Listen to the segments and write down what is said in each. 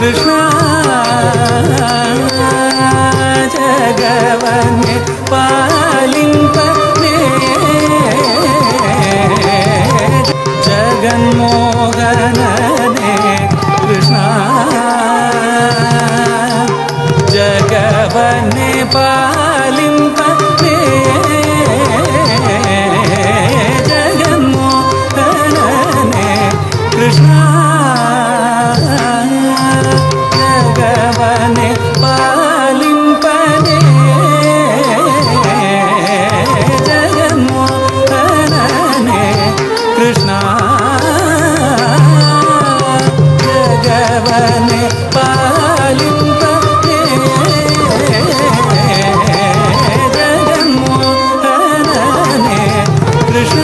കൃഷ്ണ ജഗവനെ പാലിംപനേ ജഗന്മോഹനനേ കൃഷ്ണ ജഗവനെ പാലിംപനേ ജഗന്മോഹനനേ കൃഷ്ണ ജഗവനെ പാലിംപനേ ജഗന്മോഹനനേ കൃഷ്ണ ജഗവനെ പാലിംപനേ ജഗന്മോഹനനേ കൃഷ്ണ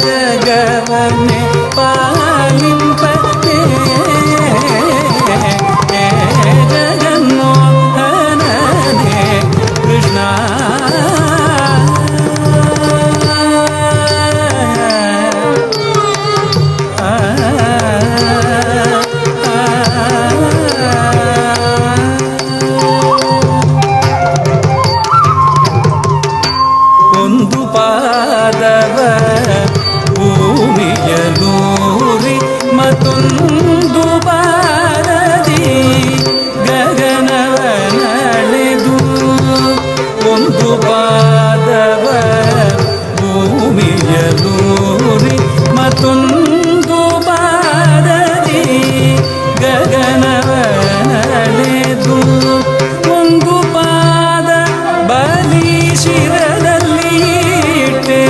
ജഗവനെ പാലിംപനേ ജഗന്മോഹനനേ കൃഷ്ണ ಒಂದು ಪಾದವ ಭೂಮಿಯಲೂರಿ ಮತ್ತೊಂದು ಪಾದದಿ ಗಗನವ ನಳೆದು ಒಂದು ಪಾದವ ಭೂಮಿಯಲೂರಿ ಮತ್ತೊಂದು ಪಾದದಿ ಗಗನವ ನಳೆದು ಒಂದು ಪಾದ ಬಲಿ ಶಿರದಲ್ಲಿ ಇಟ್ಟೆ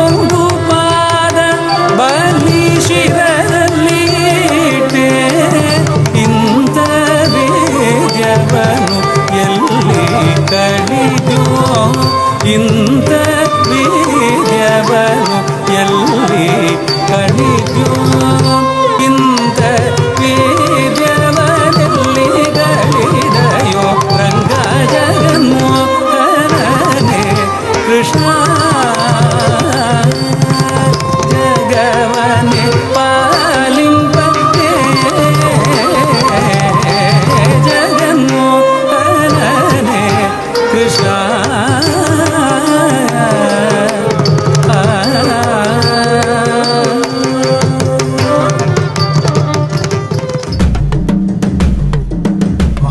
ಒಂದು ಪಾದ ಬಲಿ ಶಿರದಲ್ಲಿ ಇಟ್ಟೆ ಇಂಥ ವೇದ್ಯವನು ಎಲ್ಲಿ ಕಳಿದೋ ಇಂಥ ವೇದ್ಯವನು ಎಲ್ಲಿ ಕಳಿದೋ ಇಂಥ ವೇದ್ಯವನಲ್ಲಿ ಗಳಿದಯೋ ರಂಗ ಜಗನ್ಮೋಹನನೇ ಕೃಷ್ಣ ಜಗವನೆ ಪಾಲಿಂಪನೇ ಜಗನ್ಮೋಹನನೇ ಕೃಷ್ಣ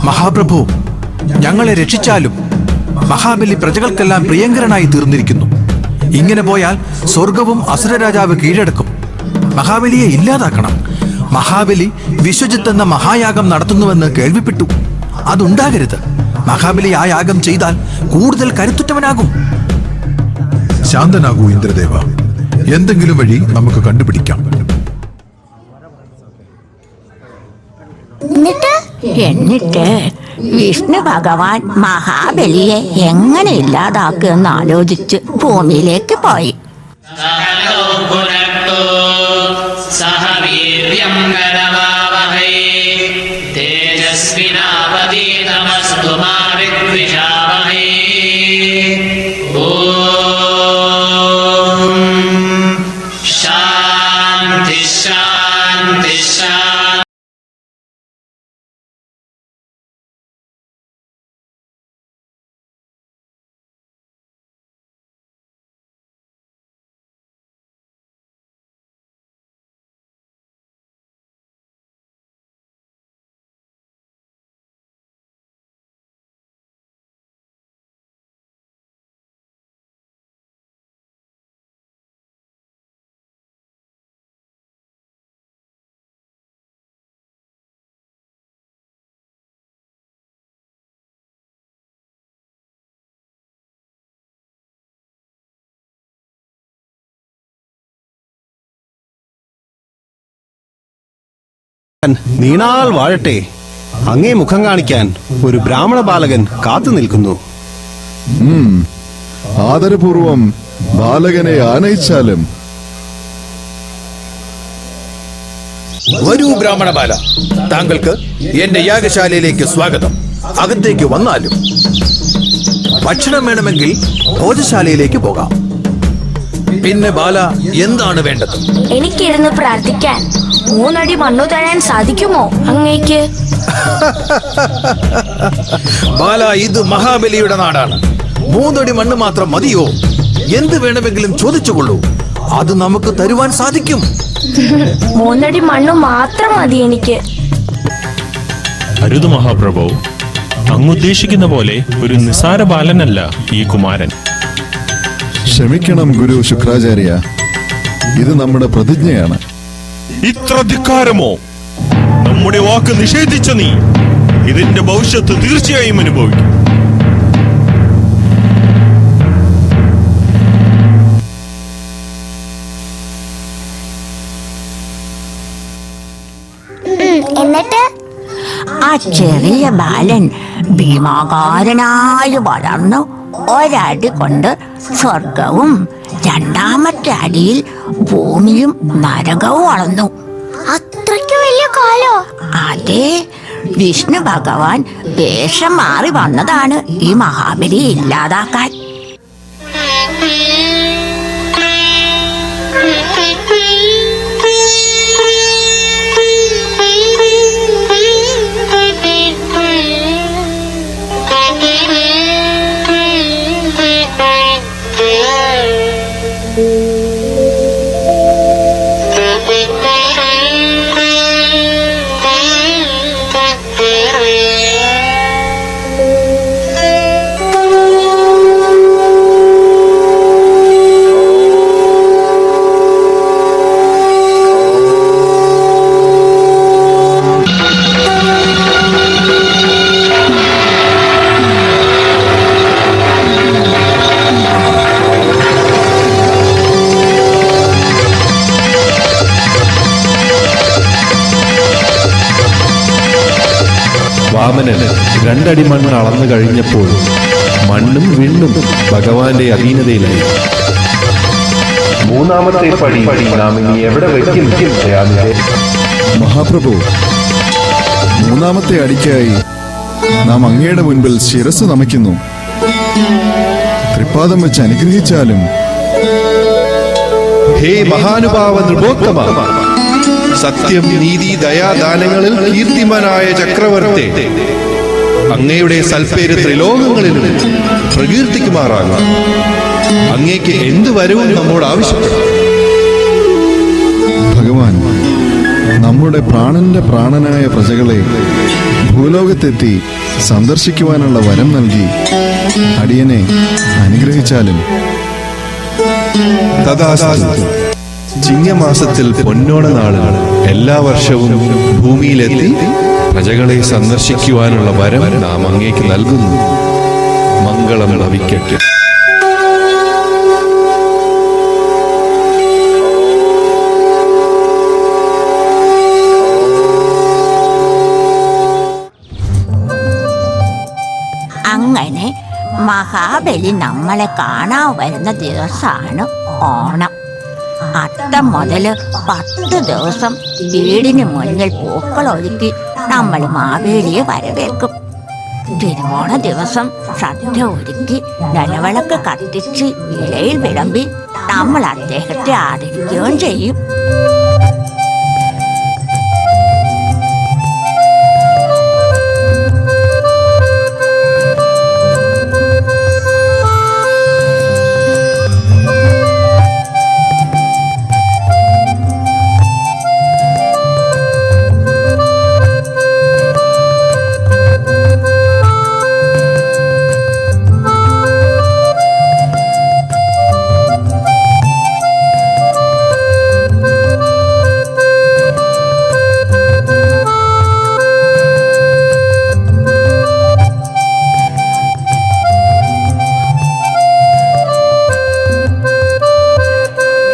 മഹാപ്രഭു, ഞങ്ങളെ രക്ഷിച്ചാലും. മഹാബലി പ്രജകൾക്കെല്ലാം പ്രിയങ്കരനായി തീർന്നിരിക്കുന്നു. ഇങ്ങനെ പോയാൽ സ്വർഗവും അസുരരാജാവ് കീഴടക്കും. മഹാബലിയെ ഇല്ലാതാക്കണം. മഹാബലി വിശ്വജിത്ത് എന്ന മഹായാഗം നടത്തുന്നുവെന്ന് കേൾവിപ്പെട്ടു. അതുണ്ടാകരുത്. മഹാബലി ആ യാഗം ചെയ്താൽ കൂടുതൽ കരുത്തുറ്റവനാകും. ശാന്തനാകൂ ഇന്ദ്രദേവ. എന്തെങ്കിലും വഴി നമുക്ക് കണ്ടുപിടിക്കാം. എന്നിട്ട് വിഷ്ണു ഭഗവാൻ മഹാബലിയെ എങ്ങനെ ഇല്ലാതാക്കുമെന്ന് ആലോചിച്ച് ഭൂമിയിലേക്ക് പോയി. സഹ വീര്യം കരവാവഹൈ തേജസ്വിനാവതീതമസ്തു മാ വിദ്വിഷാവഹൈ. ഓം ശാന്തി ശാന്തി ശാന്തി. നീണാൾ വാഴട്ടെ. അങ്ങേ മുഖം കാണിക്കാൻ ഒരു ബ്രാഹ്മണ ബാലകൻ കാത്തു നിൽക്കുന്നു. ആദരപൂർവം ബാലകനെ ആനയിച്ചാലും. വരൂ ബ്രാഹ്മണ ബാല, താങ്കൾക്ക് എന്റെ യാഗശാലയിലേക്ക് സ്വാഗതം. അകത്തേക്ക് വന്നാലും. ഭക്ഷണം വേണമെങ്കിൽ ഭോജശാലയിലേക്ക് പോകാം. പിന്നെ ബാല, എന്താണ് വേണ്ടത്? എനിക്കിരുന്ന് പ്രാർത്ഥിക്കാൻ 3 അടി മണ്ണു തരാൻ സാധിക്കുമോ അങ്ങേക്ക്? ബാല, ഇത് മഹാബലിയുടെ നാടാണ്. 3 അടി മണ്ണ് മാത്രം മതിയോ? എന്ത് വേണമെങ്കിലും ചോദിച്ചുകൊള്ളൂ, അത് നമുക്ക് തരുവാൻ സാധിക്കും. 3 അടി മണ്ണു മാത്രം മതി എനിക്ക്. അരുത് മഹാപ്രഭു, അങ്ങുദ്ദേശിക്കുന്ന പോലെ ഒരു നിസാര ബാലനല്ല ഈ കുമാരൻ. ക്ഷമിക്കണം ഗുരു ശുക്രാചാര്യ, ഇത് നമ്മുടെ പ്രതിജ്ഞയാണ്. ഇത്ര ധിക്കാരമോ? നമ്മുടെ വാക്ക് നിഷേധിച്ച നീ ഇതിന്റെ ഭവിഷ്യത്ത് തീർച്ചയായും അനുഭവിക്കും. എന്നിട്ട് ആ ചെറിയ ബാലൻ ഭീമാകാരനായി വളർന്നു 1 അടി കൊണ്ട് സ്വർഗവും 2-ാമത്തെ അടിയിൽ ഭൂമിയും നരകവും അളന്നു. അത്രയ്ക്ക് വലിയ കാലോ? അതെ, വിഷ്ണു ഭഗവാൻ വേഷം മാറി വന്നതാണ് ഈ മഹാബലിയെ ഇല്ലാതാക്കാൻ. വാമനൻ 2 അടി മണ്ണ് അളന്നു കഴിഞ്ഞപ്പോൾ മണ്ണും വിണ്ണും ഭഗവാന്റെ അധീനതയിലായി. 3-ാമത്തെ പടി നാം ഇനി എവിടെ വയ്ക്കും? മഹാപ്രഭു, 3-ാമത്തെ അടിക്കായി നാം അങ്ങയുടെ മുൻപിൽ ശിരസ് നമിക്കുന്നു. തൃപ്പാദം വെച്ച് അനുഗ്രഹിച്ചാലും. ഹേ മഹാനുഭാവ നൃപോത്തമ, സത്യം, നീതി, ദയാദാനങ്ങളിൽ കീർത്തിമാനായ ചക്രവർത്തി, അങ്ങയുടെ സൽപ്പേര് ത്രിലോകങ്ങളിലും പ്രകീർത്തിക്കുമാറാകാം. അങ്ങേക്ക് എന്ത് വരവും നമ്മോട് ആവശ്യപ്പെടാം. ഭഗവാൻ, നമ്മുടെ പ്രാണന്റെ പ്രാണനായ പ്രജകളെ ഭൂലോകത്തെത്തി സന്ദർശിക്കുവാനുള്ള വരം നൽകി അടിയനെ അനുഗ്രഹിച്ചാലും. തഥാസ്തു. ചിങ്ങമാസത്തിൽ പൊന്നോണ നാളിൽ എല്ലാ വർഷവും ഭൂമിയിലെത്തി പ്രജകളെ സന്ദർശിക്കുവാനുള്ള വരം നാം അങ്ങേക്ക് നൽകുന്നു. മംഗളം ഭവിക്കട്ടെ. അങ്ങനെ മഹാബലി നമ്മളെ കാണാൻ വരുന്ന ദിവസമാണ് ഓണം. അത്തം മുതൽ 10 ദിവസം വീടിന് മുന്നിൽ പൂക്കളൊരുക്കി നമ്മൾ മാവേലിയെ വരവേൽക്കും. തിരുവോണ ദിവസം സദ്യ ഒരുക്കി നിലവിളക്ക് കത്തിച്ച് ഇലയിൽ വിളമ്പി നമ്മൾ അദ്ദേഹത്തെ ആദരിക്കുകയും ചെയ്യും.